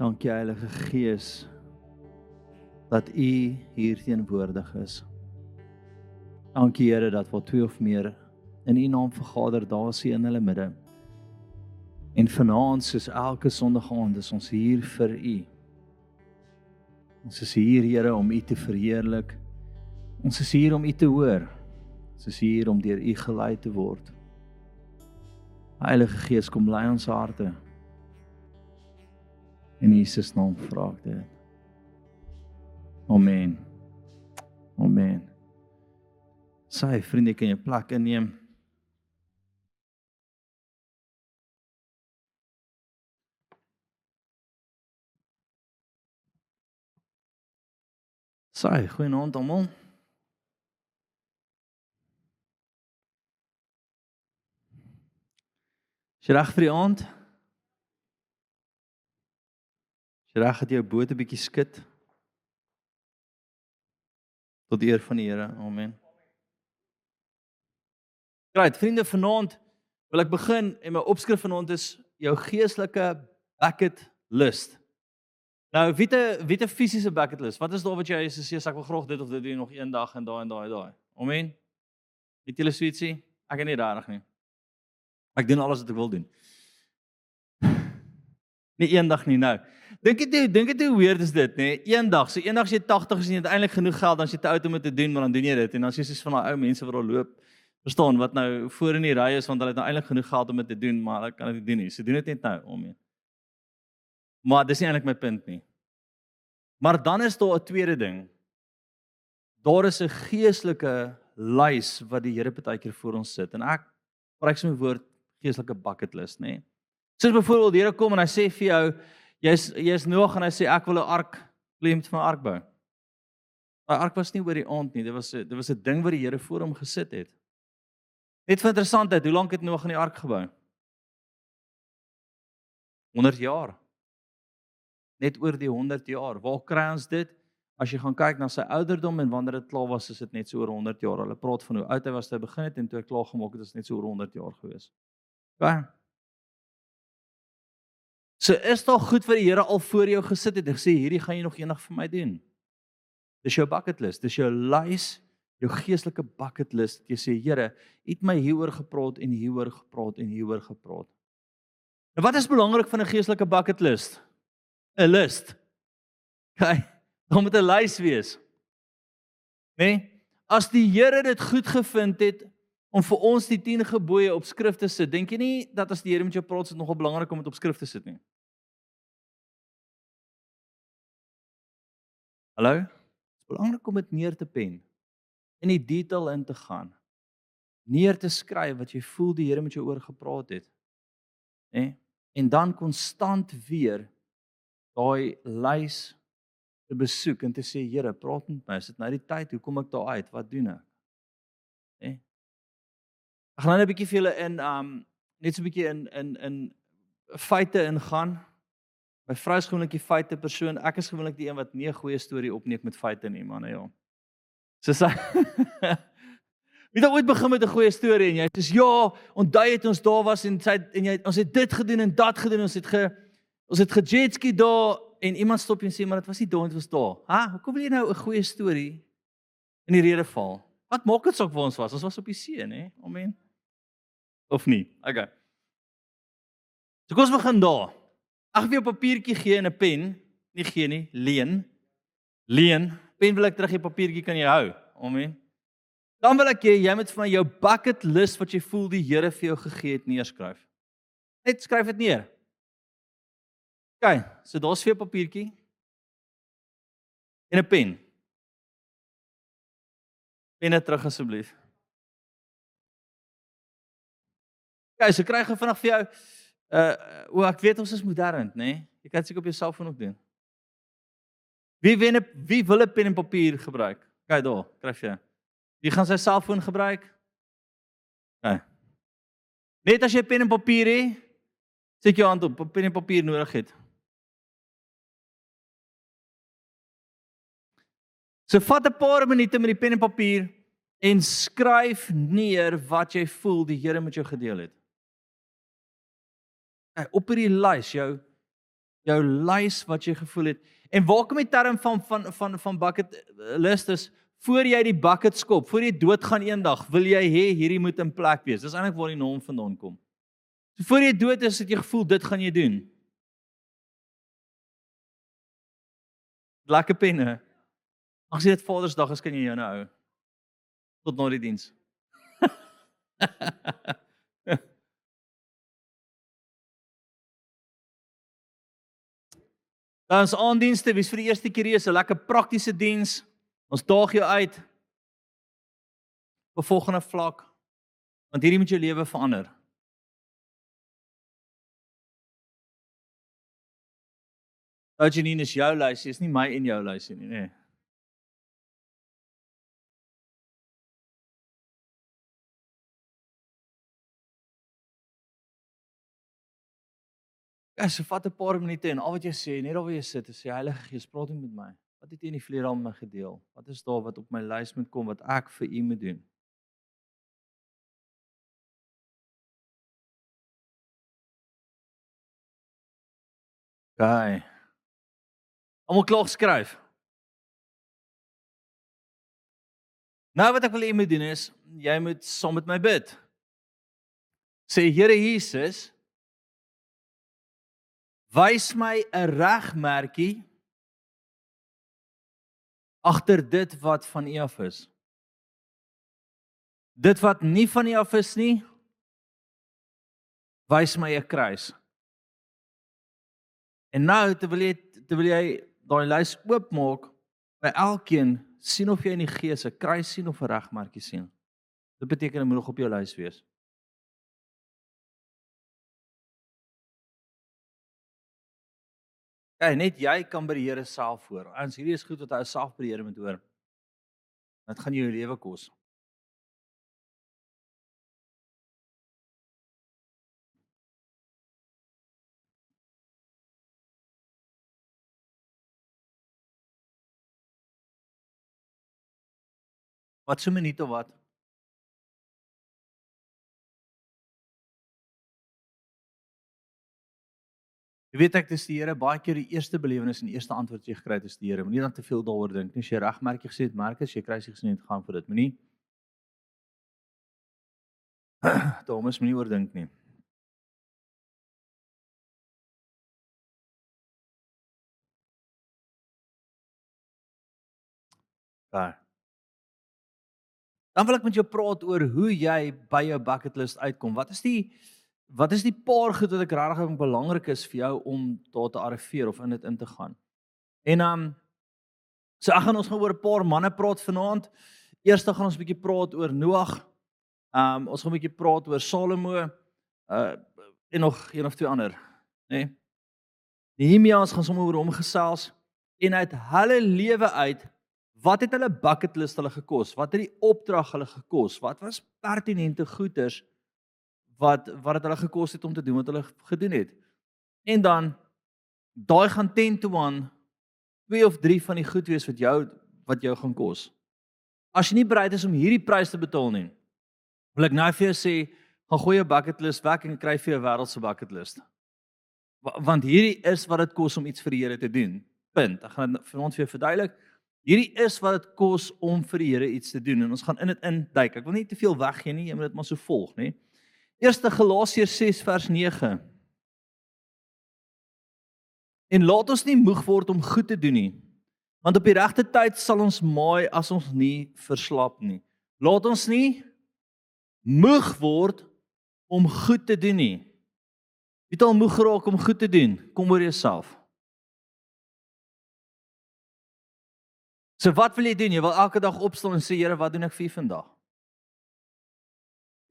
Dankie Heilige Gees, dat U hier teenwoordig is. Dankie Here, dat waar 2 of meer in U naam vergader, daar is U in hulle midde. En vanaand, soos elke Sondag aand, is ons hier vir U. Ons is hier, Here, om U te verheerlik. Ons is hier om U te hoor. Ons is hier om deur U gelei te word. Heilige Gees, kom lei ons harte. In Jesus naam vra ek dit. Amen. Amen. Sy vriende, kan jy plek inneem? Sy, goeienaand almal. Is jy reg vir die aand? Is jy reg dat jou boot 'n bietjie skud? Tot eer van die Here. Amen. Right, vriende, vanaand wil ek begin en my opskrif vanaand is jou geestelike bucket list. Nou, wie het 'n fisiese bucket list? Wat is daar wat jy sê ek wil graag dit of dit doen nog een dag en daai. Amen. Het julle so ietsie? Ek het nie regtig nie. Ek doen alles wat ek wil doen. Nie een dag nie nou. Dink dit hoe weird is dit, nê? Een dag, so eendag as jy 80 is en jy het eintlik genoeg geld, dan is jy te oud om dit te doen, maar dan doen jy dit en dan is jy soos van daai ou mense wat daar loop, verstaan, wat nou voor in die ry is want hulle het nou eintlik genoeg geld om dit te doen, maar hulle kan dit nie doen nie. So doen dit net nou, amen. Maar dis nie eintlik my punt nie. Maar dan is daar 'n tweede ding. Daar is 'n geestelike lys wat die Here partykeer voor ons sit en ek gebruik so 'n woord geestelike bucket list, nê? Soos byvoorbeeld die Here kom en hy sê vir jou, jy's Noag en hy sê ek wil 'n ark, wil jy met my ark bou. Daai ark was nie oor die aand nie, dit was 'n ding wat die Here voor hom gesit het. Net vir interessantheid, hoe lank het Noag aan die ark gebou? 100 jaar. Net oor die 100 jaar. Waar kry ons dit? As jy gaan kyk na sy ouderdom en wanneer dit klaar was, is dit net so oor 100 jaar. Hulle praat van hoe oud hy was toe hy begin het en toe hy klaar gemaak het, is net so oor 100 jaar gewees. Okay. So is daar goed wat die Here al voor jou gesit het en gesê, hierdie gaan jy nog eendag vir my doen. Dis jou bucket list, dis jou lys, jou geestelike bucket list. Jy sê, Here, U het my hieroor gepraat en hieroor gepraat en hieroor gepraat. Nou wat is belangrik van 'n geestelike bucket list? 'n List. Okay, daar moet 'n lys wees. Nee? As die Here dit goed gevind het om vir ons die 10 gebooie op skrif te sit, dink jy nie dat as die Here met jou praat, is dit nogal belangrik om dit op skrif te sit nie? Hallo? Dit is belangrik om dit neer te pen, in die detail in te gaan, neer te skryf wat jy voel die Here met jou oor gepraat het. Nee? En dan konstant weer daai lys te besoek en te sê, Here, praat met my, is dit nou die tyd, hoe kom ek daar uit, wat doen ek? Nee? Ek gaan nou 'n bietjie vir julle in, net so 'n bietjie in feite ingaan. My vrou is gewoonlik die feite persoon, ek is gewoonlik die een wat nie 'n goeie storie opneek met feite nie, man, ja. So sy wie het ooit begin met 'n goeie storie en jy sê, ja, onthou het ons daar was en ons het dit gedoen en dat gedoen, ons het gejetski daar en iemand stop en sê, maar dit was nie daar, dit was daar. Ha, hoekom wil jy nou 'n goeie storie in die rede val? Wat maak dit saak waar ons was? Ons was op die see, né? Amen. Of nie? Okay. So kom ons begin daar. Ek wil jou 'n papiertjie gee en 'n pen. Nie gee nie, leen. Pen wil ek terug, die papiertjie kan jy hou. Amen. Dan wil ek jy moet vir my jou bucket list wat jy voel die Here vir jou gegee het neerskryf. Net skryf dit neer. Okay, so daar's vir 'n papiertjie en 'n pen. Pen dit terug asseblief. Okay, so kry ek vinnig vir jou ek weet ons is modern, né? Jy kan dit seker op jou selfoon ook doen. Wie wil 'n pen en papier gebruik? Kyk daar, kry jy. Wie gaan sy selfoon gebruik? Okay. Net as jy pen en papier het, sit jou hand op, pen en papier nodig het. So vat 'n paar minute met die pen en papier en skryf neer wat jy voel die Here met jou gedeel het. Op hierdie lys, jou jou lys wat jy gevoel het. En waar kom die term van bucket list is, voor jy die bucket skop, voor jy doodgaan eendag, wil jy hê hierdie moet in plek wees. Dis eintlik waar die naam vandaan kom. So voor jy dood is, het jy gevoel dit gaan jy doen. Lekker penne. As dit Vadersdag is, kan jy jou nou hou. Tot na die diens. Dan is aanddienste, wie's vir die eerste keer hier is 'n lekker praktiese diens. Ons daag jou uit op 'n volgende vlak, want hierdie moet jou lewe verander. Janine is jou lysie, is nie my en jou lysie nie, nee. Ja, so vat 'n paar minute en al wat jy sê, net daar waar jy sit, is sê Heilige Gees, praat met my. Wat het jy in die verlede al met my gedeel? Wat is daar wat op my lys moet kom wat ek vir u moet doen? Okay. Almal klaar geskryf. Nou wat ek wil hê jy moet doen is, jy moet saam met my bid. Sê Here Jesus, wys my 'n regmerkie agter dit wat van U af is. Dit wat nie van U af is nie, wys my 'n kruis. En nou terwyl jy daai lys oopmaak, by elkeen sien of jy in die gees 'n kruis sien of 'n regmerkie sien. Dit beteken dit moet nog op jou lys wees. Ja, net jy kan by die Here self hoor. Ons hierdie is goed wat hy self by die Here moet hoor. Dit gaan jou lewe kos. Wat so 'n minuut of wat? Jy weet ek dis die Here baie keer die eerste belewenis en die eerste antwoord jy gekry het is die Here. Moenie dan te veel daaroor dink nie. As jy regmerkie gesê het, merk as jy kruisig gesien het, gaan vir dit. Moenie Thomas moenie oor dink nie. Daar. Dan wil ek met jou praat oor hoe jy by jou bucket list uitkom. Wat is die paar goed wat ek regtig belangrik is vir jou om daar te arriveer of in dit in te gaan? En so ons gaan oor 'n paar manne praat vanaand. Eers gaan ons 'n bietjie praat oor Noag. Ons gaan 'n bietjie praat oor Salomo en nog een of twee ander, nê? Nehemia, ons gaan sommer oor hom gesels en uit hulle lewe uit, wat het hulle bucket list hulle gekos? Wat het die opdrag hulle gekos? Wat was pertinente goeders wat het hulle gekos het om te doen wat hulle gedoen het? En dan daai gaan 10 to 1, 2 of 3 van die goed wees wat jou gaan kos. As jy nie bereid is om hierdie prys te betaal nie, wil ek nou vir jou sê, gaan gooi jou bucket list weg en kry vir jou wêreldse bucket list. Want hierdie is wat dit kos om iets vir die Here te doen. Punt. Ek gaan dit vanaand vir jou verduidelik. Hierdie is wat dit kos om vir die Here iets te doen en ons gaan in dit induik. Ek wil nie te veel weggee nie, jy moet dit maar so volg, nê. Eerste Galasiërs 6 vers 9. En laat ons nie moeg word om goed te doen nie, want op die regte tyd sal ons maai as ons nie verslap nie. Laat ons nie moeg word om goed te doen nie. Wie het al moeg geraak om goed te doen? Kom oor jouself. So wat wil jy doen? Jy wil elke dag opstaan en sê, Here, wat doen ek vir U vandag?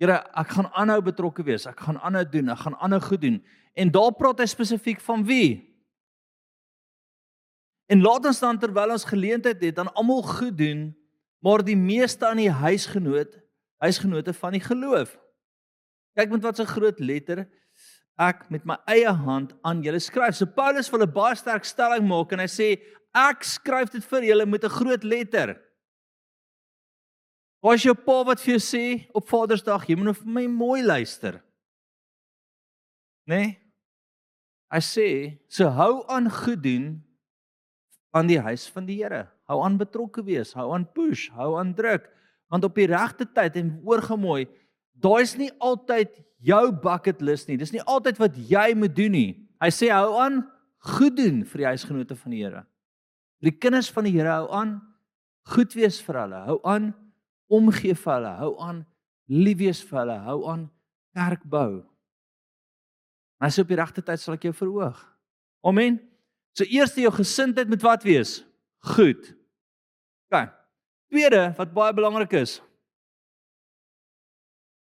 Here, ek gaan aanhou betrokke wees, ek gaan aanhou doen, ek gaan aanhou goed doen. En daar praat hy spesifiek van wie? En laat ons dan terwyl ons geleentheid het, dan almal goed doen, maar die meeste aan die huisgenote van die geloof. Kyk met wat so groot letter ek met my eie hand aan julle skryf. So Paulus wil 'n baie sterk stelling maak en hy sê, ek skryf dit vir julle met 'n groot letter. As jou pa wat vir jou sê op Vadersdag, jy moet nou vir my mooi luister. Né? Hy sê, so hou aan goed doen aan die huis van die Here. Hou aan betrokke wees, hou aan push, hou aan druk, want op die regte tyd en oorgemooi, daai is nie altyd jou bucket list nie. Dis nie altyd wat jy moet doen nie. Hy sê hou aan goed doen vir die huisgenote van die Here. Vir die kinders van die Here hou aan goed wees vir hulle, hou aan omgee vir hulle, hou aan lief wees vir hulle, hou aan kerk bou. En hy sê op die regte tyd sal ek jou verhoog. Amen. So eers jou gesindheid moet wat wees? Goed. OK. Tweede wat baie belangrik is.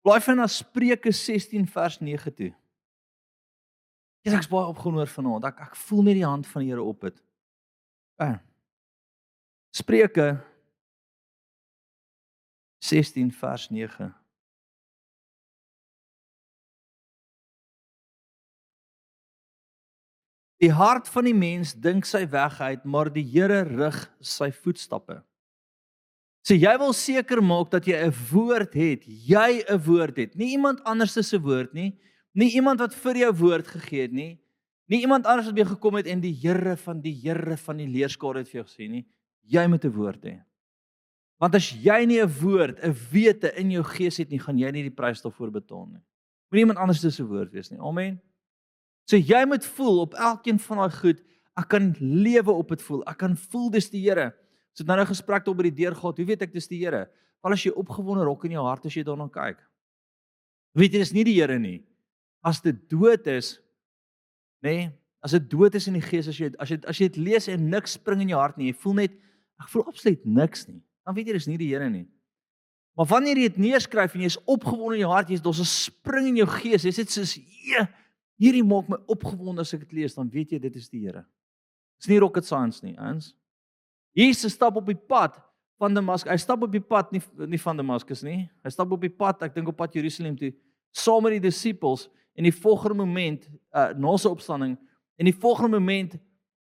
Blaai van na Spreuke 16 vers 9 toe. Ek's baie opgewonde vanaand. Ek voel net die hand van die Here op dit. Spreuke 16 vers 9. Die hart van die mens dink sy weg uit, maar die Here rig sy voetstappe. So jy wil seker maak dat jy 'n woord het, jy 'n woord het, nie iemand anders se woord nie, nie iemand wat vir jou woord gegee het nie, nie iemand anders wat by gekom het en die Here van die leerskare het vir jou gesê nie, jy moet 'n woord hê. Want as jy nie 'n woord, 'n wete in jou gees het nie, gaan jy nie die prys daarvoor betaal nie. Moenie iemand anders se woord wees nie. Amen. So jy moet voel op elkeen van daai goed, ek kan lewe op dit voel. Ek kan voel dis die Here. So het nou 'n gesprek op by die deur gehad. Hoe weet ek dis die Here? Val as jy opgewonde raak in jou hart as jy daarna kyk. Weet jy dis nie die Here nie. As dit dood is, nê? As dit dood is in die gees, as jy dit lees en niks spring in jou hart nie, jy voel net ek voel absoluut niks nie. Dan weet jy dis nie die Here nie. Maar wanneer jy dit neerskryf en jy is opgewonde in jou hart, daar's 'n spring in jou gees. Jy sê soos, hierdie maak my opgewonde as ek dit lees, dan weet jy dit is die Here. Dis nie rocket science nie, eens. Jesus stap op die pad van Damaskus. Hy stap op die pad nie van Damaskus nie. Hy stap op die pad, ek dink op pad Jerusalem toe, saam met die disippels en die volgende moment na sy opstanding en die volgende moment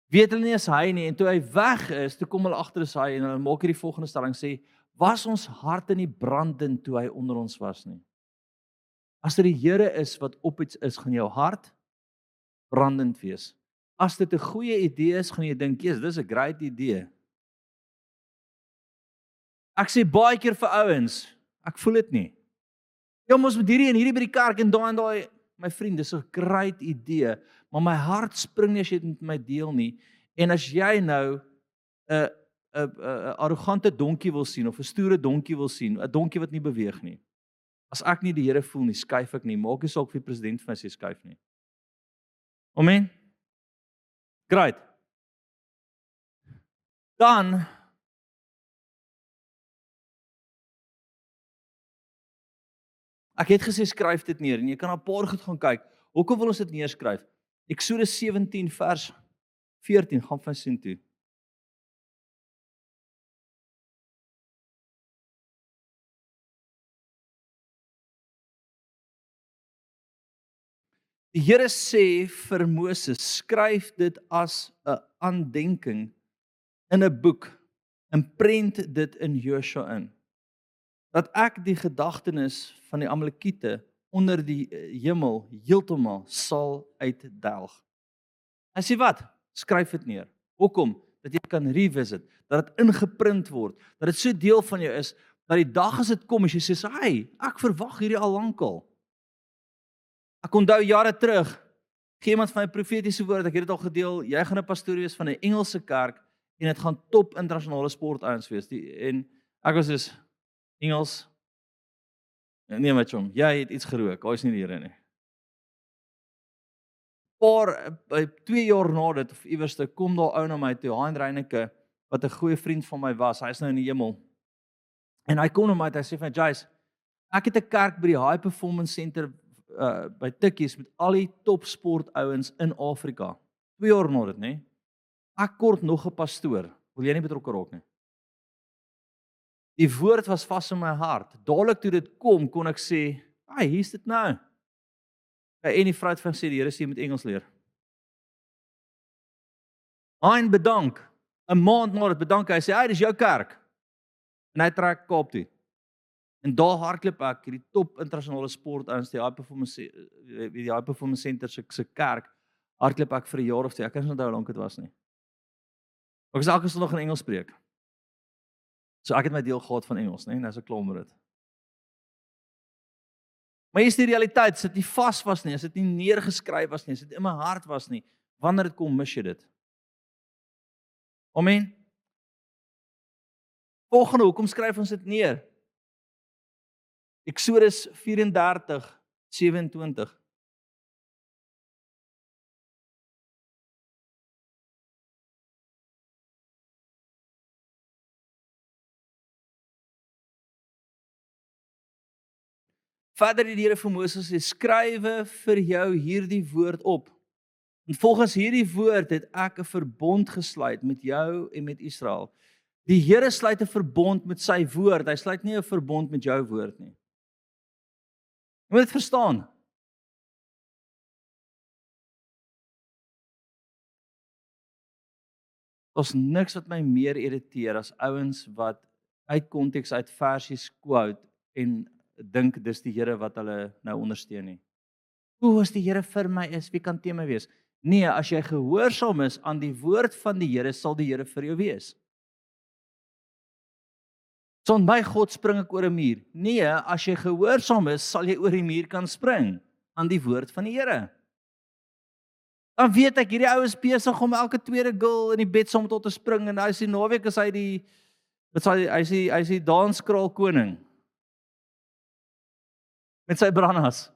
weet hulle nie as hy nie en toe hy weg is, toe kom hulle agter is hy en hulle maak hierdie volgende stelling sê, was ons harte nie brandend toe hy onder ons was nie. As dit die Here is wat op iets is, gaan jou hart brandend wees. As dit 'n goeie idee is, gaan jy dink, "Jesus, dis 'n great idee." Ek sê baie keer vir ouens, ek voel dit nie. Ja, ons moet hierdie en hierdie by die kerk en daai, my vriend, dis 'n great idee, maar my hart spring nie as jy dit met my deel nie. En as jy nou 'n arrogante donkie wil sien of 'n stoere donkie wil sien, 'n donkie wat nie beweeg nie. As ek nie die Here voel nie, skuif ek nie. Maak nie saak of die president vir my sê skuif nie. Amen. Great. Dan ek het gesê skryf dit neer en jy kan 'n paar goed gaan kyk. Hoekom wil ons dit neerskryf? Eksodus 17 vers 14 gaan van sien toe. Die Here sê vir Moses, skryf dit as 'n aandenking in 'n boek en prent dit in Joshua in. Dat ek die gedagtenis van die Amalekiete onder die hemel heeltemal sal uitdelg. Hy sê wat? Skryf dit neer. Hoekom? Dat jy kan revisit, dat dit ingeprint word, dat dit so deel van jou is, dat die dag as dit kom, as jy sê, "Hey, ek verwag hierdie al lankal." Ek onthou jare terug, gee iemand van my profetiese woord, ek het dit al gedeel, jy gaan 'n pastoor wees van 'n Engelse kerk en dit gaan top internasionale sportouens wees. En ek was dus Engels. Nee, my chom, jy het iets gerook, hy is nie die Here nie. By 2 jaar na dit of iewerste kom daar ou na my toe, Hein Reyneke, wat 'n goeie vriend van my was. Hy is nou in die hemel. En hy kom na my toe, hy sê vir my, "Jace, ek het 'n kerk by die High Performance Center by Tikkies met al die top sportouens in Afrika. 2 jaar na dit, nê? Ek kort nog 'n pastoor. Wil jy nie betrokke raak nie?" Die woord was vas in my hart. Dadelik toe dit kom, kon ek sê, "Ai, hier's dit nou." En die vrou het van sê, "Die Here sê jy moet Engels leer." Hein bedank. 'n Maand na dit bedank hy sê, "Hey, dis jou kerk." En hy trek Kaap toe. En daar hardloop ek hierdie top internasionale sportouens, die High Performance Center se kerk. hardloop ek vir 'n jaar of 2, ek kan nie onthou hoe lank dit was nie. Ek was elke Sondag in Engels preek. So ek het my deel gehad van Engels, né? Nou is ek klaar met dit. Maar hier is die realiteit, as dit nie vas was nie, as dit nie neergeskryf was nie, as dit in my hart was nie, wanneer dit kom, mis jy dit. Amen. Volgende, hoekom skryf ons dit neer? Eksodus 34:27. Verder het die Here vir Moses gesê, skrywe vir jou hierdie woord op. En volgens hierdie woord het ek 'n verbond gesluit met jou en met Israel. Die Here sluit 'n verbond met sy woord, hy sluit nie 'n verbond met jou woord nie. Jy moet dit verstaan. Daar's niks wat my meer irriteer as ouens wat uit konteks uit versies quote en dink dis die Here wat hulle nou ondersteun nie. Hoe as die Here vir my is, wie kan teen my wees? Nee, as jy gehoorsaam is aan die woord van die Here, sal die Here vir jou wees. Son my God spring ek oor 'n muur. Nee, as jy gehoorsaam is, sal jy oor die muur kan spring aan die woord van die Here. Dan weet ek hierdie ou is besig om elke tweede girl in die bed saam met hom te spring en hy is die naweek is hy die hy is die danskraal koning met sy brandas.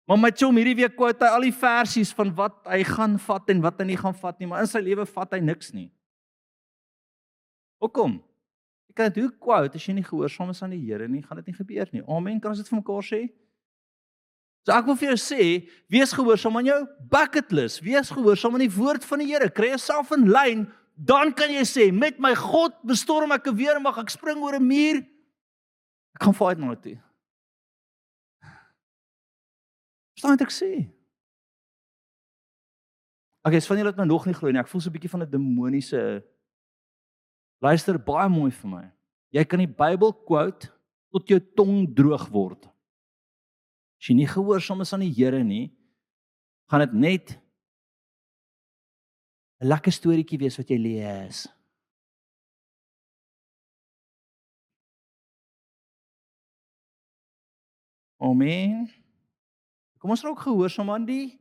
Maar my chom hierdie week quote hy al die versies van wat hy gaan vat en wat hy nie gaan vat nie, maar in sy lewe vat hy niks nie. Hoekom? Jy kan dit hoe quote as jy nie gehoorsaam is aan die Here nie, gaan dit nie gebeur nie. Amen, kan ons dit vir mekaar sê? So ek wil vir jou sê, wees gehoorsaam aan jou bucket list, wees gehoorsaam aan die woord van die Here, kry jouself in lyn, dan kan jy sê, met my God bestorm ek 'n weermag, ek spring oor 'n muur, ek gaan fight na toe. Verstaan wat ek sê? Okay, is van julle wat my nog nie glo nie, ek voel so 'n bietjie van 'n demoniese. Luister baie mooi vir my. Jy kan die Bybel quote tot jou tong droog word. As jy nie gehoorsaam is aan die Here nie, gaan dit net 'n lekker storieetjie wees wat jy lees. Amen. Kom ons raak gehoorsaam aan die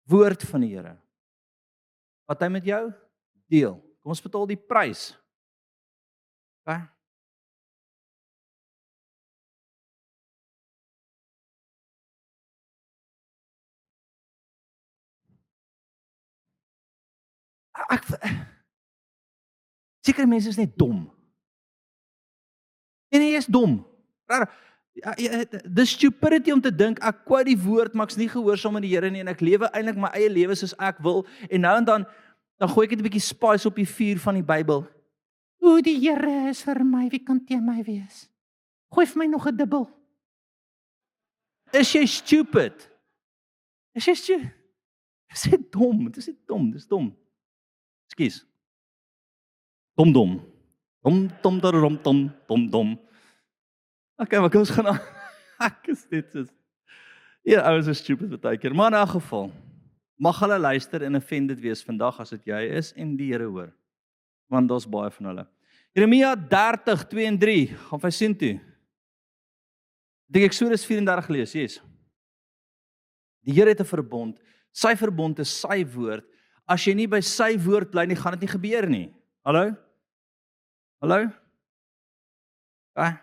woord van die Here. Wat hy met jou deel. Kom ons betaal die prys. Okay? Sekere mense is net dom. En jy is dom. Dis stupidity om te dink ek quote die woord, maar ek's nie gehoorsaam aan die Here nie en ek lewe eintlik my eie lewe soos ek wil en nou en dan gooi ek net 'n bietjie spice op die vuur van die Bybel. O, die Here is vir my, wie kan teen my wees? Gooi vir my nog 'n dubbel. Is jy stupid? Is jy stupid? Dis net dom, dis net dom, dis dom. Ekskuus. Dom. Dom. Okay, maar kom ons gaan aan. Ek is dit soos. Ja, ouens is stupid baie keer, maar in 'n geval mag hulle luister en offended wees vandag as dit jy is en die Here hoor. Want daar's baie van hulle. Jeremia 30:2 en 3, gaan vir sien toe. Die Eksodus 34 gelees, yes. Die Here het 'n verbond. Sy verbond is sy woord. As jy nie by sy woord bly nie, gaan dit nie gebeur nie. Hallo? Okay.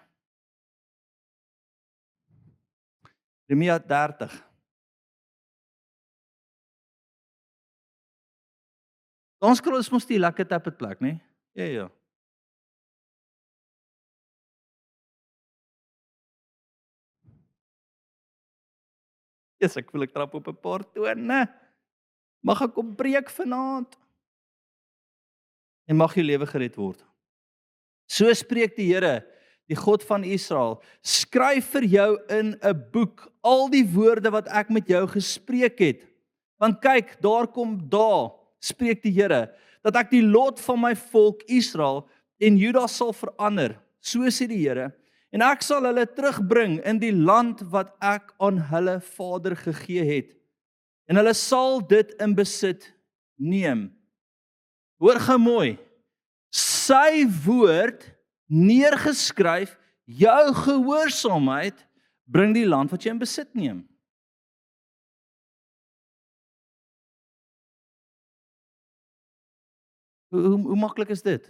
Jeremia 30. Ons scroll is mos die lekker tappet plek, né? Ja. Yes, ek voel ek trap op 'n paar tone. Mag ek kom preek vanaand? En mag jou lewe gered word. So spreek die Here, die God van Israel, skryf vir jou in 'n boek al die woorde wat ek met jou gespreek het. Want kyk, daar kom dae, spreek die Here, dat ek die lot van my volk Israel en Juda sal verander, so sê die Here, en ek sal hulle terugbring in die land wat ek aan hulle vader gegee het. En hulle sal dit in besit neem. Hoor gou mooi. Sy woord neergeskryf, jou gehoorsaamheid bring die land wat jy in besit neem. Hoe maklik is dit?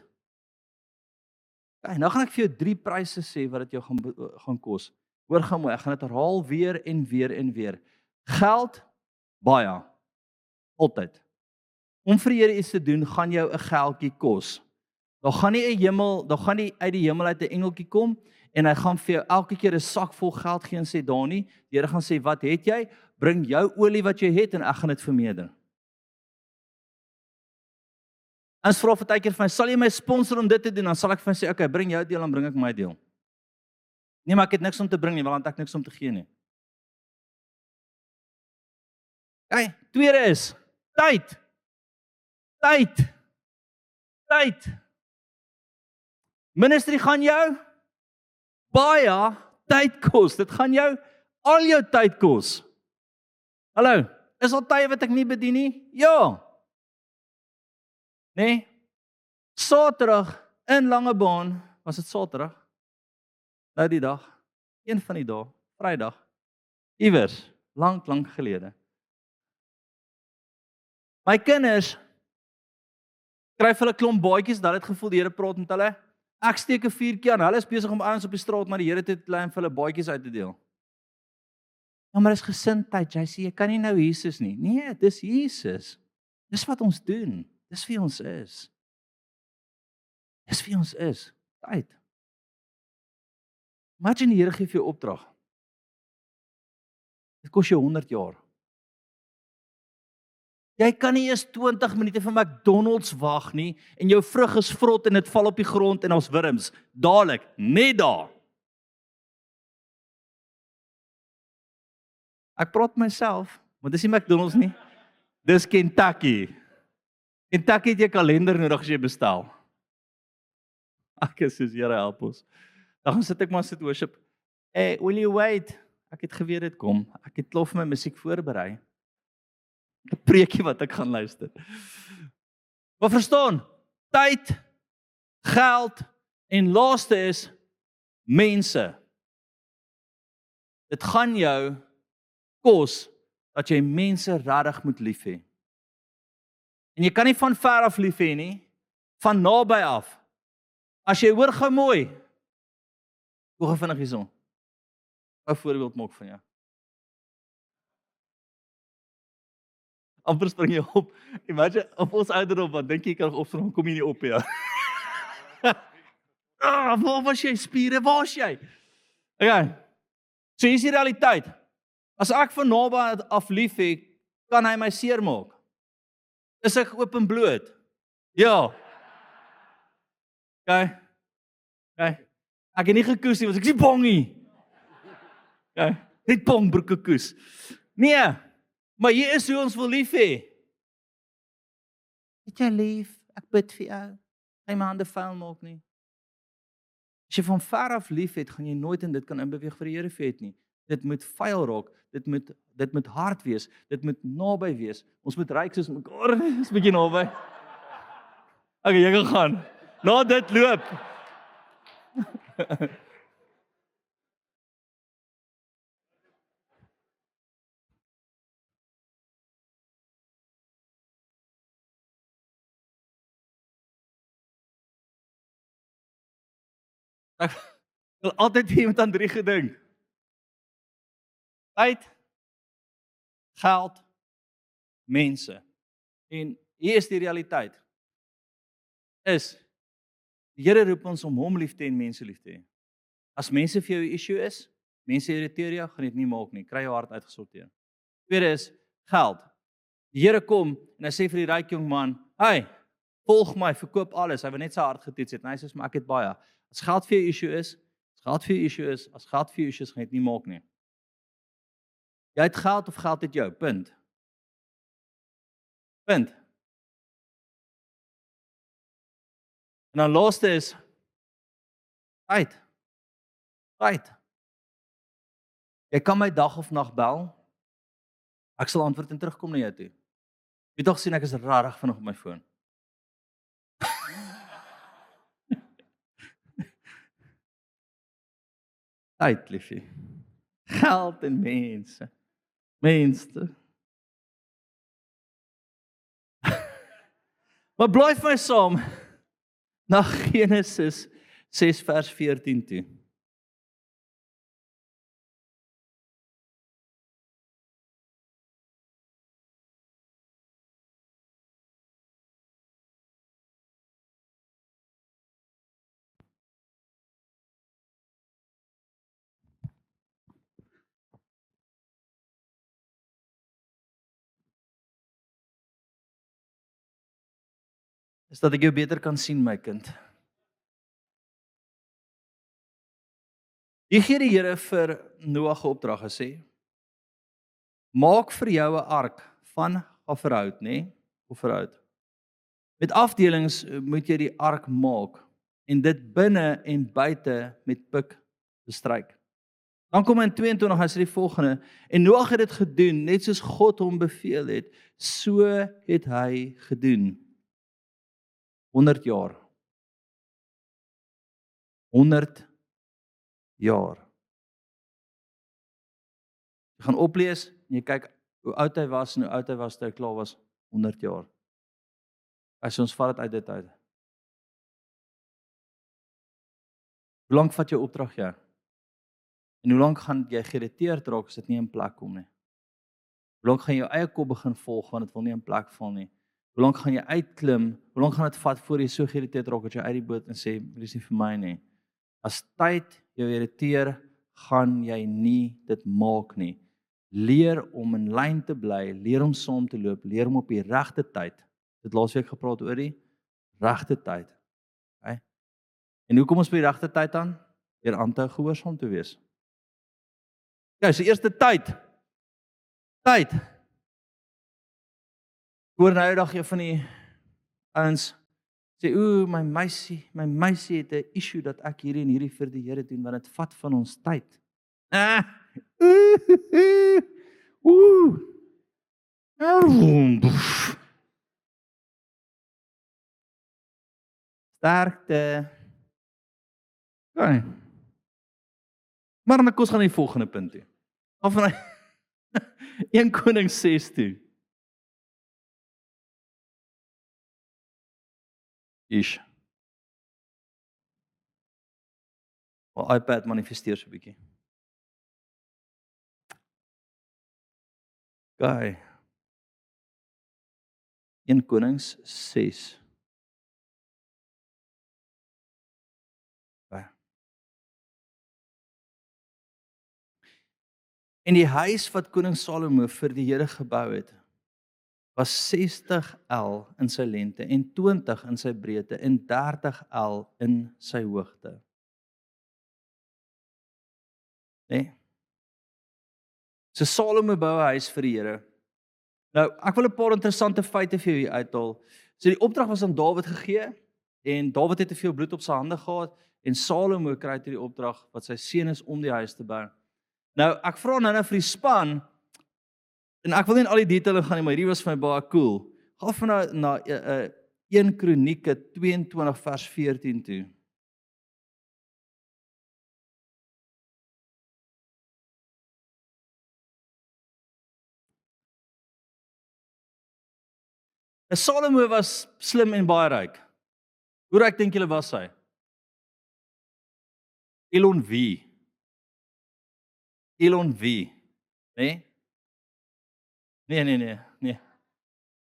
Okay, nou gaan ek vir jou 3 pryse sê wat dit jou gaan kos. Hoor gou mooi, ek gaan dit herhaal weer en weer en weer. Geld, baie. Altyd. Om vir die Here iets te doen, gaan jou 'n geldjie kos. Daar gaan nie uit die hemel uit 'n engeltjie kom en hy gaan vir jou elke keer 'n sak vol geld gee en sê daar nie. Die Here gaan sê, wat het jy? Bring jou olie wat jy het en ek gaan dit vermeerder. As vra vir partykeer van my, sal jy my sponsor om dit te doen? Dan sal ek vir my sê, okay, bring jou deel, dan bring ek my deel. Nee, maar ek het niks om te bring nie, want ek niks om te gee nie. Okay, tweede is tyd. Ministry gaan jou baie tyd kos. Dit gaan jou al jou tyd kos. Hallo, is al tye wat ek nie bedien nie? Ja. Nee. Saterdag in Langebaan, was dit Saterdag? Nou die dag, een van die dae, Vrydag. Iewers, lank gelede. My kinders kry hulle klomp baadjies, dat het gevoel die Here praat met hulle. Ek steek 'n vuurtjie aan, hulle is besig om ouens op die straat maar die Here te lei en vir hulle baadjies uit te deel. Ja, maar dis gesindheid, jy sê jy kan nie nou Jesus nie. Nee, dis Jesus. Dis wat ons doen. Dis wie ons is. Tyd. Imagine die Here gee vir jou opdrag. Dit kos jou 100 jaar. Jy kan nie eers 20 minute vir McDonald's wag nie en jou vrug is vrot en dit val op die grond en ons wurms. Dadelik, net daar. Ek praat myself, want dis nie McDonald's nie. Dis Kentucky. Kentucky het jy kalender nodig as jy bestel. Ek is soos, Here help ons. Dan sit ek maar sit worship. Hey, will you wait? Ek het geweet dit kom. Ek het lof my musiek voorberei. 'n Preekie wat ek gaan luister. Maar verstaan, tyd, geld en laaste is mense. Dit gaan jou kos dat jy mense regtig moet lief hê. En jy kan nie van ver af lief hê nie, van naby af. As jy hoor gou mooi, hoe vinnig hierson. 'n voorbeeld maak van jou. Amper spring jy op. Imagine op ons ouderdom, wat dink jy kan opspring, kom jy nie op ja. Waar was jy spiere? Waar is jy? Okay. So hier is die realiteit. As ek van naby af lief hê, kan hy my seermaak. Is ek openbloot? Ja. Okay. Ek het nie gekoes nie, want ek is nie bang nie. Okay. Net bang broeke koes. Nee. Maar hier is hoe ons wil lief hê. Het jy lief? Ek bid vir jou. Hy my hande vuil maak nie. As jy van ver af lief het, gaan jy nooit in dit kan inbeweeg vir die Here vir het nie. Dit moet vuil raak, dit moet hard wees, dit moet naby wees. Ons moet ryk soos mekaar, is 'n bietjie naby. Okay, jy kan gaan. Na dit loop. Ek wil altyd iemand aan 3 gedink. Tyd, geld, mense. En hier is die realiteit. Die Here roep ons om hom lief te hê en mense lief te hê. As mense vir jou 'n issue is, mense irriteer jou, gaan dit nie maak nie. Kry jou hart uitgesorteer. Tweede is geld. Die Here kom en hy sê vir die ryk jong man, "Hey, volg my, verkoop alles." Hy wil net sy hart getoets het. En hy sê, "Maar ek het baie." As geld vir jou issue is, as geld vir jou issue is, gaan dit nie maak nie. Jy het geld of geld het jou, punt. En dan laaste is tyd. Jy kan my dag of nag bel. Ek sal antwoord en terugkom na jou toe. Jy het al gesien ek is rarig vinnig op my foon. Tyd, liefie. Geld en mense. Mense. Maar bly vir my saam na Genesis 6 vers 14 toe. Is dat ek jou beter kan sien, my kind. Hier gee die Here vir Noag 'n opdrag gesê: maak vir jou 'n ark van Gaferhout, nê? Gaferhout. Met afdelings moet jy die ark maak en dit binne en buite met pik bestryk. Dan kom in 22 hy sê die volgende: en Noag het dit gedoen net soos God hom beveel het, so het hy gedoen. 100 jaar. 100 jaar. Jy gaan oplees en jy kyk hoe oud hy was en hoe oud hy was toe hy klaar was, 100 jaar. As ons vat dit uit dit uit. Hoe lank vat jou opdrag jou? En hoe lank gaan jy geïrriteerd raak as dit nie in plek kom nie? Hoe lank gaan jy jou eie kop begin volg want dit wil nie in plek val nie? Hoe lank gaan jy uitklim? Hoe lank gaan dit vat voor jy so geïrriteerd raak dat jy uit die boot en sê, dis nie vir my nie. As tyd jou irriteer, gaan jy nie dit maak nie. Leer om in lyn te bly, leer om saam te loop, leer om op die regte tyd. Dit laasweek gepraat oor die regte tyd. Okay? En hoe kom ons by die regte tyd aan? Deur aan te hou gehoorsaam te wees. Ja, so eerste tyd. Tyd. Hoor nou dag jy van die ouens sê, my meisie het 'n issue dat ek hierdie en hierdie vir die Here doen, want dit vat van ons tyd. Sterkte. Okay. Maar dan kom ons gaan na die volgende punt toe. Af van 1 Konings 6 toe. My iPad manifesteer so 'n bietjie. Okay. 1 Konings 6. Okay. En die huis wat koning Salomo vir die Here gebou het, was 60 L in sy lengte en 20 in sy breedte en 30 L in sy hoogte. Nee. So Salomo bou 'n huis vir die Here. Nou, ek wil 'n paar interessante feite vir julle uithaal. So die opdrag was aan Dawid gegee en Dawid het te veel bloed op sy hande gehad en Salomo kry uit die opdrag wat sy seun is om die huis te bou. Nou, ek vra nou vir die span en ek wil nie in al die details gaan nie, maar hierdie was vir my baie cool. Gaan van na 1 Kronieke 22 vers 14 toe. Salomo was slim en baie ryk. Hoe ryk dink julle was hy? Elon wie? Nee? Nee.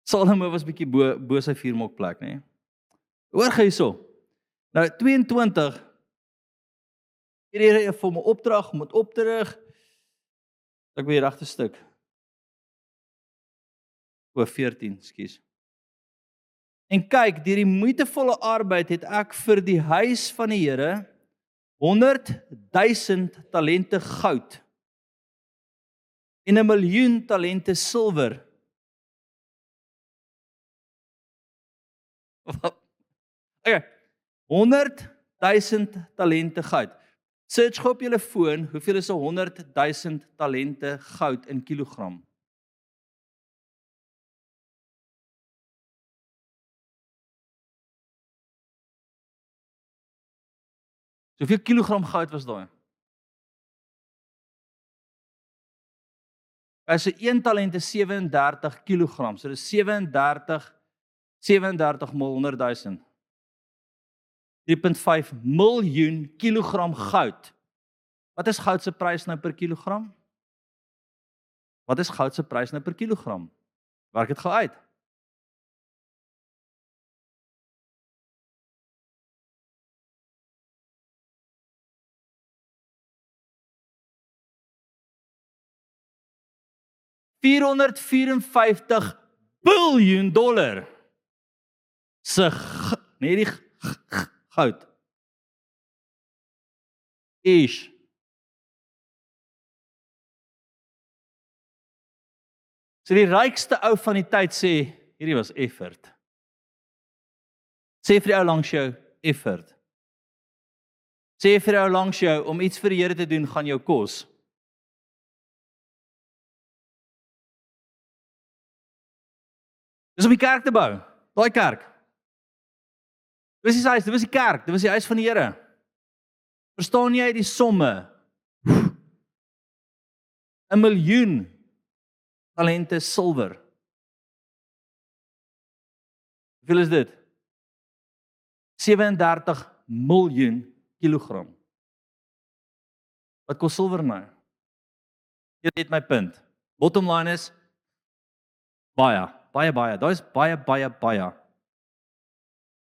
Salomo was bietjie bo sy vuurmaakplek, nee. Hoor gou hierso. Nou 22 hierdie het vir my opdrag om dit op te rig. Ek wil die regte stuk. O 14, ekskuus. En kyk, deur die moeitevolle arbeid het ek vir die huis van die Here 100,000 talente goud en 1 miljoen talente silwer. Okay, 100,000 talente goud. Search gou op julle foon, hoeveel is 100,000 talente goud in kilogram? Hoeveel kilogram goud was daai? As 'n 1 talent is 37 kilogram. So dis 37 mal 100 000. 3.5 miljoen kilogram goud. Wat is goud se prys nou per kilogram? Wat is goud se prys nou per kilogram? Werk dit gou uit. $454 biljoen se die goud. So die rykste ou van die tyd sê, hierdie was effort. Sê vir die ou langs jou, effort. Sê vir die ou langs jou, om iets vir die Here te doen, gaan jou kos. Dis om die kerk te bou, daai kerk. Dit was die huis, dit was die kerk, dit was die huis van die Here. Verstaan jy die somme? 1 miljoen talente silwer. Hoeveel is dit? 37 miljoen kilogram. Wat kos silwer nou? Jy weet my punt. Bottom line is baie. Daar is baie.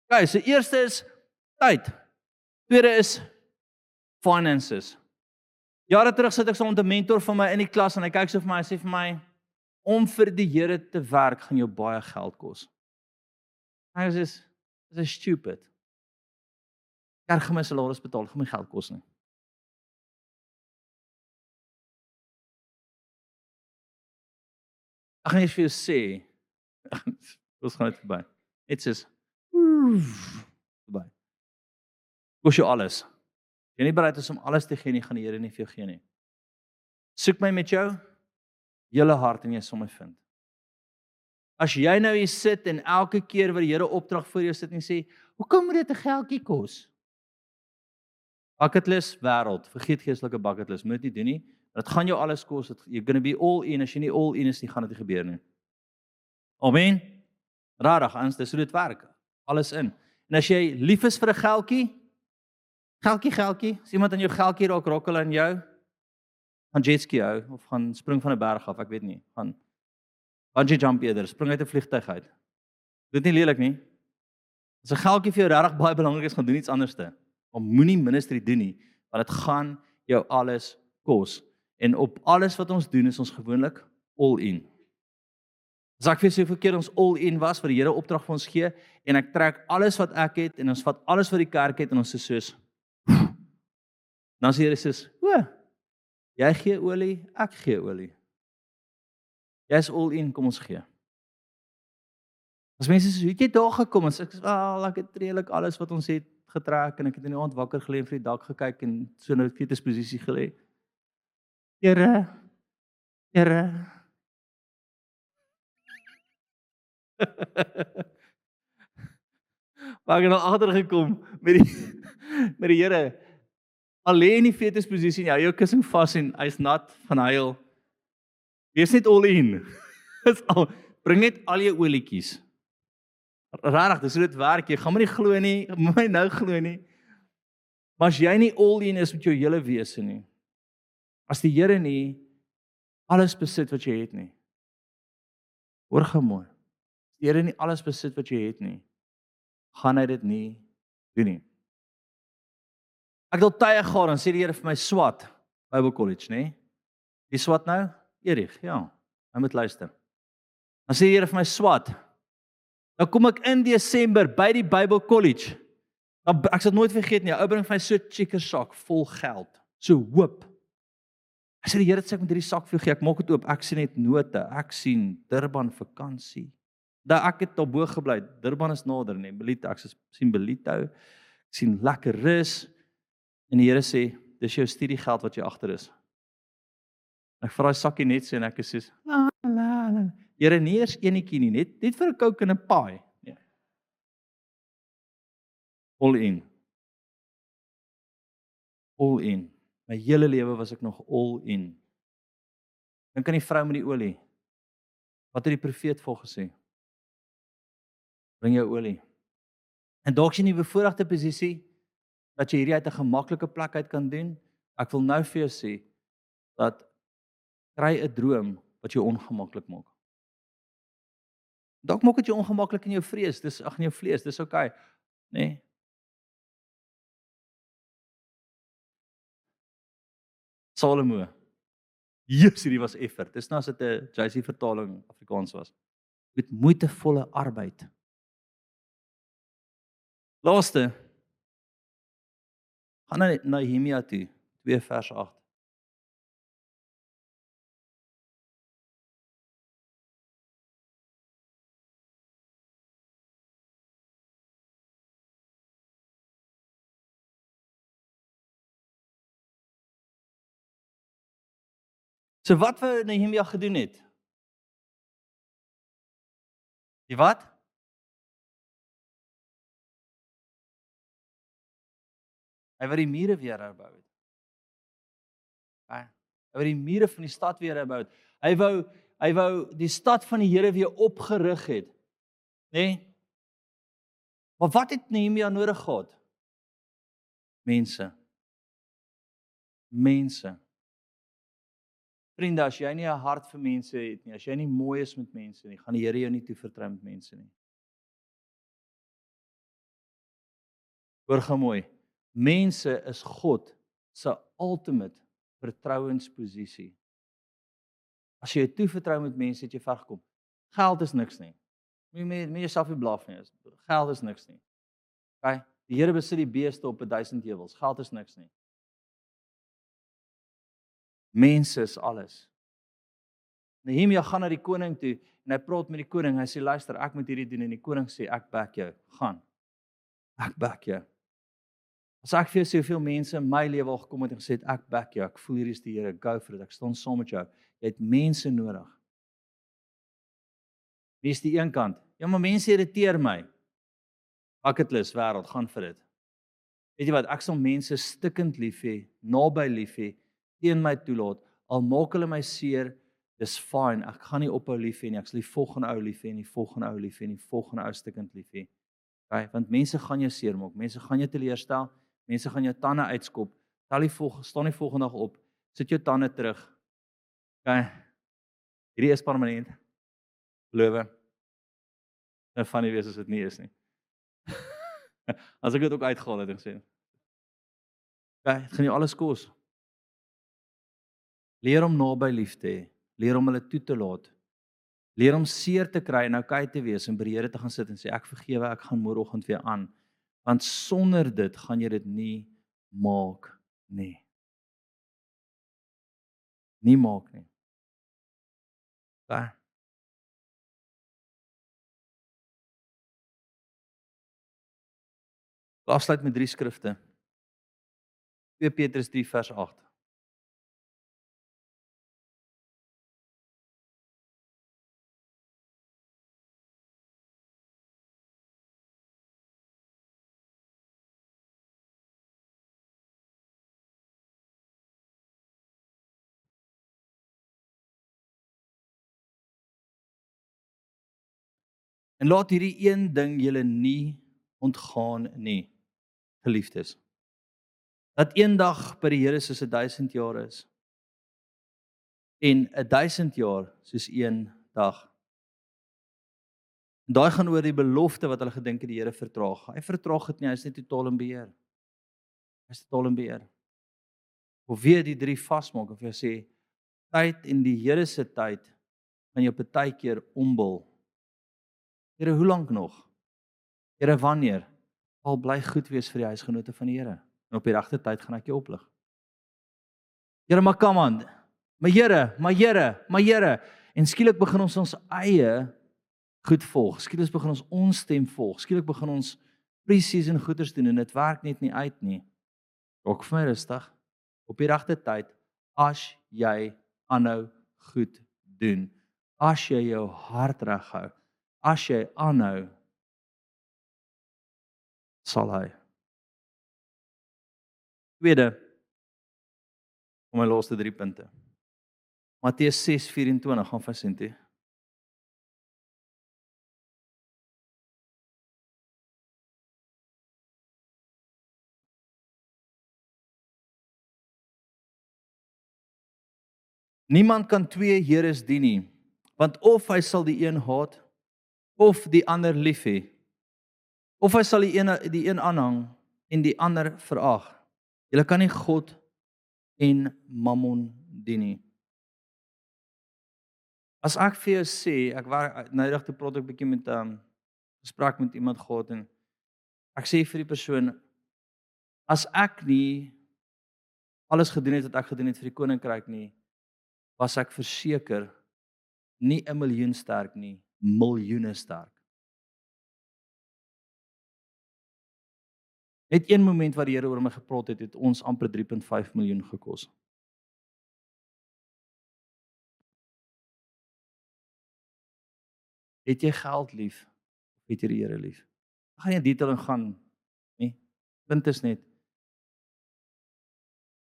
Okay, so eerste is tyd. Tweede is finances. Jare terug sit ek saam met 'n mentor van my in die klas en hy kyk so vir my en sê vir my, om vir die Here te werk gaan jou baie geld kos. Hy sê, dis stupid. Kerk gaan my salaris betaal, gaan my geld kos nie. Ek gaan nie vir jou sê, ons gaan net verby. Net soos, verby. Kos jou alles. Jy nie bereid is om alles te gee nie, gaan die Here nie vir jou gee nie. Soek my met jou hele hart en jy sal my vind. As jy nou hier sit en elke keer wat die Here opdrag voor jou sit en sê, hoekom moet dit 'n geldjie kos? Bucketlist wêreld, vergeet geestelike bucketlist, moet dit nie doen nie. Dit gaan jou alles kos. You're going to be all in. As jy nie all in is nie, gaan dit nie gebeur nie. Amen. Rarig, anders dis hoe dit werk. Alles in. En as jy lief is vir 'n geldjie, as iemand aan jou geldjie raak, raak hulle aan jou, gaan jetski hou, of gaan spring van 'n berg af, ek weet nie, gaan bungee jump eerder, spring uit 'n vliegtuig uit. Dit nie lelik nie. As 'n geldjie vir jou regtig baie belangrik is, gaan doen iets anderste. Maar moenie ministry doen nie, want dit gaan jou alles kos. En op alles wat ons doen, is ons gewoonlik all in. As ek vir soveel keer ons all in was, wat die Here opdrag vir ons gee, en ek trek alles wat ek het, en ons vat alles wat die kerk het, en ons is soos, dan sê die Here soos, jy gee olie, ek gee olie. Jy is all in, kom ons gee. As mense sê, hoe het jy daar gekom? En sê ek het redelik alles wat ons het getrek, en ek het in die aand wakker gelê en vir die dak gekyk, en so in 'n fetusposisie gelê. Here. Maar ek het nou agtergekom met die Here. Al lê in die fetusposisie, jou kussing vas en hy's nat van huil. Wees net all in. Bring net al jou olietjies. Rarig, dis hoe dit werk. Jy gaan my nie glo nie, my nou glo nie. Maar as jy nie all in is met jou hele wese nie, as die Here nie alles besit wat jy het nie, hoor gou mooi, as die Here nie alles besit wat jy het nie, gaan hy dit nie doen nie. Ek het al tye gehad, dan sê die Here vir my, swat, Bible College, nê? Die swat nou? Erig, ja, hy moet luister. Dan sê die Here vir my, swat, nou kom ek in Desember by die Bible College, ek sal nooit vergeet nie, ou bring vir my so 'n checker sak vol geld, so hoop. Ek sê die Here het sê ek moet hierdie sak vir jou gee, ek maak dit oop, ek sien net note, ek sien Durban vakansie. Daar ek het daarbo gebly, Durban is nader, nee, Belito, ek sien Belito, ek sien lekker rus, en die Here sê, dis jou studiegeld wat jy agter is. Ek vra daai sakkie net so en ek is soos, la. Here, nie eers enetjie nie, net vir 'n Coke en 'n paai. Nee. All in. All in. My hele lewe was ek nog all in. Dink aan die vrou met die olie. Wat het die profeet vir haar gesê? Bring jou olie. En dalk is jy in die bevoordeelde posisie dat jy hierdie uit 'n gemaklike plek uit kan doen. Ek wil nou vir jou sê dat kry 'n droom wat jou ongemaklik maak. Dalk maak dit jou ongemaklik in jou vrees. Dis in jou vlees, dis oukei, nê? Nee. Salomo. Jesus, hierdie was effort. Dis nou as dit 'n JC vertaling Afrikaans was. Met moeitevolle arbeid. Laaste. Gaan na Nehemia toe, 2 vers 8. So wat wou Nehemia gedoen het? Die wat? Hy wou die mure weer herbou het. Hy wou die mure van die stad weer herbou het. Hy wou die stad van die Here weer opgerig het. Nê? Nee? Maar wat het Nehemia nodig gehad? Mense. Vriende, as jy nie 'n hart vir mense het nie, as jy nie mooi is met mense nie, gaan die Here jou nie toevertrou met mense nie. Hoor gou mooi. Mense is God se ultimate vertrouensposisie. As jy toevertrou met mense, het jy ver gekom. Geld is niks nie. Moet jouself nie blaaf nie. Geld is niks nie. Okay? Die Here besit die beeste op 1000 heuwels. Geld is niks nie. Mense is alles. Nehemia gaan na die koning toe en hy praat met die koning. Hy sê luister, ek moet hierdie doen en die koning sê ek back jou. Gaan. Ek back jou. As ek vir jou sê hoeveel mense in my lewe al gekom het en gesê het ek back jou. Ek voel hier is die Here, go for it. Ek staan saam met jou. Jy het mense nodig. Wie is die een kant? Ja, maar mense irriteer my. Bucketlist wêreld, gaan vir dit. Weet jy wat? Ek sal mense stikkend lief hê, naby lief hê, teen my toelaat. Al maak hulle my seer, dis fine. Ek gaan nie ophou lief hê nie. Ek sal die volgende ou lief hê en die volgende ou lief hê en die volgende ou stikkend lief hê. Okay? Want mense gaan jou seermaak. Mense gaan jou teleurstel. Mense gaan jou tande uitskop. Staan die volgende dag op. Sit jou tande terug. Okay? Hierdie is permanent. Beloof. Nou van die wees as dit nie is nie. As ek dit ook uitgehaal het en gesê. Okay, dit gaan jou alles kos. Leer om naby lief te hê. Leer om hulle toe te laat. Leer om seer te kry en okay te wees en by die Here te gaan sit en sê ek vergewe, ek gaan môreoggend weer aan. Want sonder dit gaan jy dit nie maak nie. Nie maak nie. Okay. Afsluit met 3 skrifte. 2 Petrus 3 vers 8. En laat hierdie een ding julle nie ontgaan nie, geliefdes. Dat eendag by die Here soos 1000 jaar is en 1000 jaar soos een dag. En daai gaan oor die belofte wat hulle gedink het die Here vertraag. Hy vertraag dit nie, hy is net totaal in beheer. Hy is totaal in beheer. Of weer die 3 vasmaak of jy sê tyd en die Here se tyd gaan jou partykeer ombul. Here, hoe lank nog? Here, wanneer? Al bly goed wees vir die huisgenote van die Here. En op die regte tyd gaan ek jou oplig. Here, maar kom aan. Maar Here. En skielik begin ons eie goed volg. Skielik begin ons stem volg. Skielik begin ons presies en goeders doen en dit werk net nie uit nie. Raak vir my rustig. Op die regte tyd as jy aanhou goed doen. As jy jou hart reg hou. As jy aanhou, sal hy. Tweede, Kom my laaste 3 punte. Matteus 6:24 gaan vir sien toe. Niemand kan 2 heres dien nie, want of hy sal die een haat of die ander lief hê, of hy sal die een aanhang en die ander verag. Jy kan nie God en Mammon dien nie. As ek vir jou sê, ek werk noudag toe praat ek 'n bietjie met gesprek met iemand gehad en ek sê vir die persoon, as ek nie alles gedoen het wat ek gedoen het vir die koninkryk nie, was ek verseker nie 1 miljoen sterk nie, miljoene sterk. Net een moment wat die Here oor my gepraat het, het ons amper 3.5 miljoen gekos. Het jy geld lief of het jy die Here lief? Ek gaan nie in detail ingaan nie. Punt is net,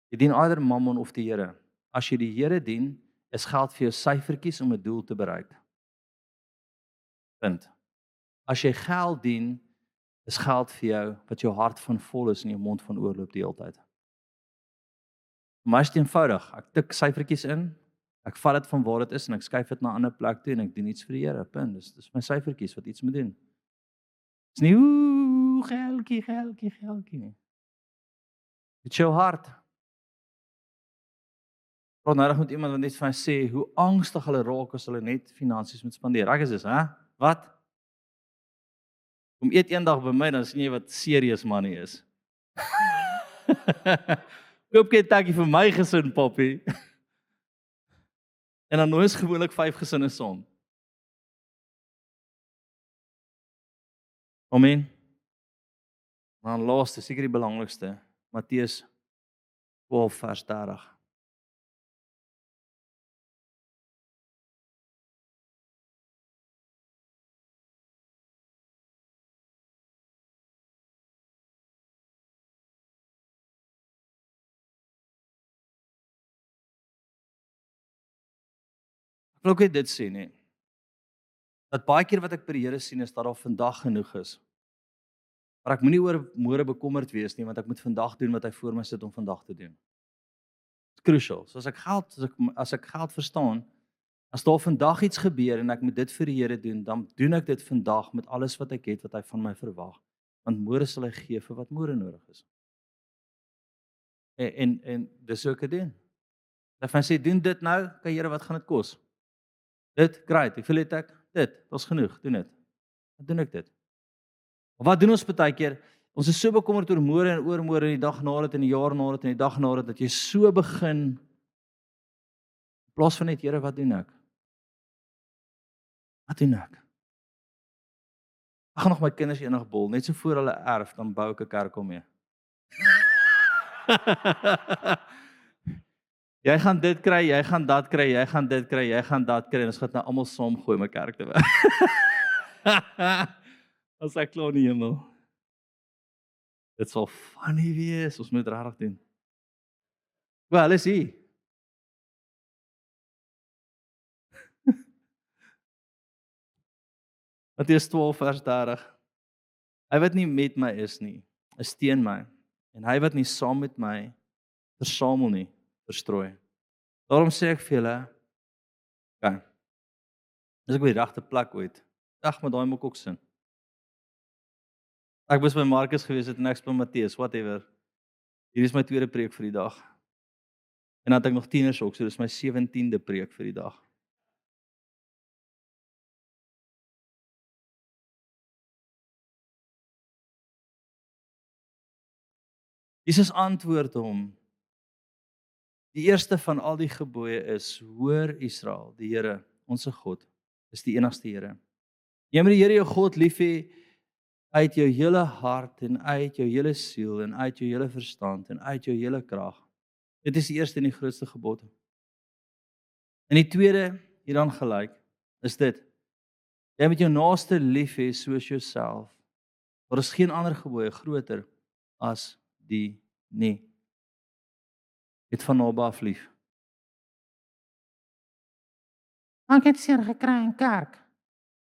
jy dien either Mammon of die Here. As jy die Here dien, is geld vir jou syfertjies om 'n doel te bereik. Punt. As jy geld dien, is geld vir jou wat jou hart van vol is en jou mond van oorloop die hele tyd. Maar is eenvoudig, ek tik syfertjies in, ek vat dit van waar dit is en ek skuif dit na 'n ander plek toe en ek doen iets vir die Here. Punt. Dis my syfertjies wat iets moet doen. Dis nie geldjie nie. Dit jou hart. Ek praat nou met iemand wat net vir my sê hoe angstig hulle raak as hulle net finansies moet spandeer. Ek is dis, hè? Wat? Kom eet eendag by my, dan sien jy wat serieus money is. Koop Kentucky vir my gesin, papi. En dan nou is gewoonlik 5 gesinne saam. Amen. Maar dan laaste, seker die belangrikste, Matteus 12 vers 30. Ek wil ook dit sê, nee. Dat baie keer wat ek by die Here sien is dat daar vandag genoeg is. Maar ek moenie oor môre bekommerd wees nie, want ek moet vandag doen wat hy voor my sit om vandag te doen. Dit is crucial. So as ek geld verstaan, as daar vandag iets gebeur en ek moet dit vir die Here doen, dan doen ek dit vandag met alles wat ek het wat hy van my verwag. Want môre sal hy gee vir wat môre nodig is. En dis ook 'n ding. As jy sê doen dit nou, kan Here, wat gaan dit kos? Dit, great, ek voel dit, daar's genoeg, doen dit. Dan doen ek dit. Of wat doen ons baie keer? Ons is so bekommerd oor môre en oormôre en die dag na dit en die jaar na dit en die dag na dit dat jy so begin in plaas van net, Here, wat doen ek? Wat doen ek? Ek gaan nog my kinders eendag bol, net so voor hulle erf, dan bou ek 'n kerk om mee. Jy gaan dit kry, jy gaan dat kry, jy gaan dit kry, jy gaan dat kry en ons gaan nou almal saam gooi my kerk te werk. As ek klaar in die hemel. Dit sal funny wees, ons moet regtig doen. Wel, is hier. Matteus 12 vers 30. Hy wat nie met my is nie, is teen my. En hy wat nie saam met my versamel nie, verstrooi. Daarom sê ek vir julle, okay, as ek by die regte plek ooit, dag met daai maak ook sin. Ek was by Marcus gewees het en ek by Matteus, whatever. Hier is my tweede preek vir die dag. En dan het ek nog tieners ook, so dis my 17de preek vir die dag. Jesus antwoord hom, die eerste van al die gebooie is, hoor Israel, die Here, ons God, is die enigste Here. Jy moet die Here jou God lief hê uit jou hele hart en uit jou hele siel en uit jou hele verstand en uit jou hele krag. Dit is die eerste en die grootste gebod. En die tweede, hieraan gelyk, is dit, jy moet jou naaste lief hê soos jouself. Daar is geen ander gebooie groter as die nie. Het van naby af lief. Ek het seer gekry in kerk.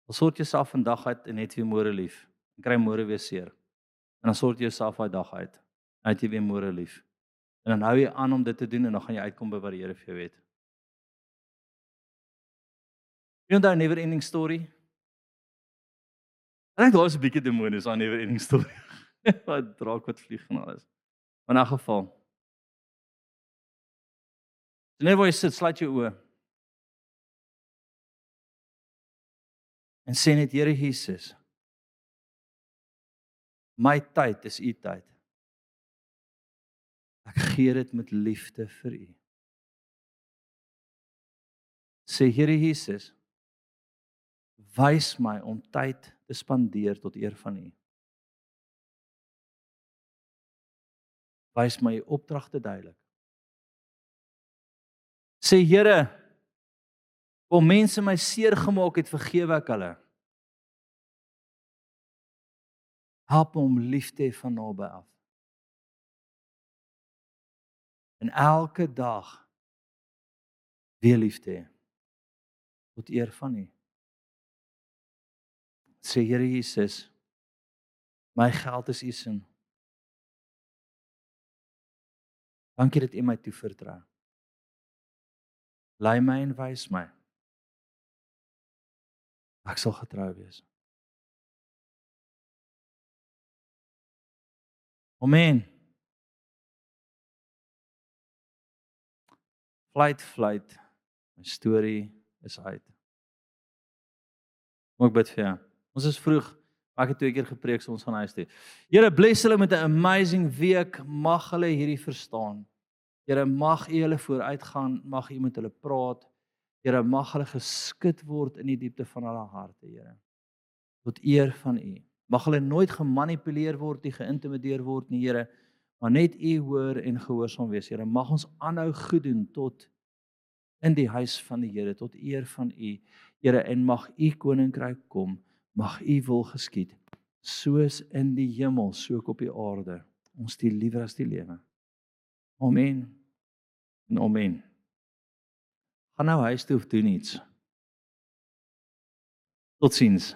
Dan sort jouself vandag uit en het weer môre lief. En kry môre weer seer. En dan sort jy jouself daai dag uit. En het jy weer môre lief. En dan hou jy aan om dit te doen en dan gaan jy uitkom by wat die Here vir jou het. Jy onthou Never Ending Story? Ek dink daar is 'n bietjie demonies aan Never Ending Story. Wat draak wat vlieg en alles. Maar in 'n geval. So net waar jy sit, sluit jou oë. En sê net Here Jesus, my tyd is u tyd. Ek gee dit met liefde vir u. Sê Here Jesus, wys my om tyd te spandeer tot eer van u. Wys my u opdragte duidelik. Sê Here, waar mense my seer gemaak het, vergewe ek hulle. Help my om lief te hê van naby af. En elke dag weer lief te hê tot eer van u. Sê Here Jesus, my geld is u sin. Dankie dat u my toevertrou. Lei my en wys my. Ek sal getrou wees. Amen. Fluit, my storie is uit. Kom ek bid vir jou. Ons is vroeg, maar ek het 2 keer gepreek, so ons gaan huis toe. Here, bless hulle met 'n amazing week, mag hulle hierdie verstaan. Here, mag u hulle vooruitgaan, mag u met hulle praat. Here, mag hulle geskit word in die diepte van hulle harte, Here. Tot eer van u. Mag hulle nooit gemanipuleer word, nie geïntimideer word nie, Here, maar net u hoor en gehoorsaam wees, Here. Mag ons aanhou goed doen tot in die huis van die Here, tot eer van u, Here, en mag u koninkryk kom, mag u wil geskied, soos in die hemel, so ook op die aarde. Ons die liewer as die lewe. Amen. En amen. Gaan nou huis toe of doen iets. Totsiens.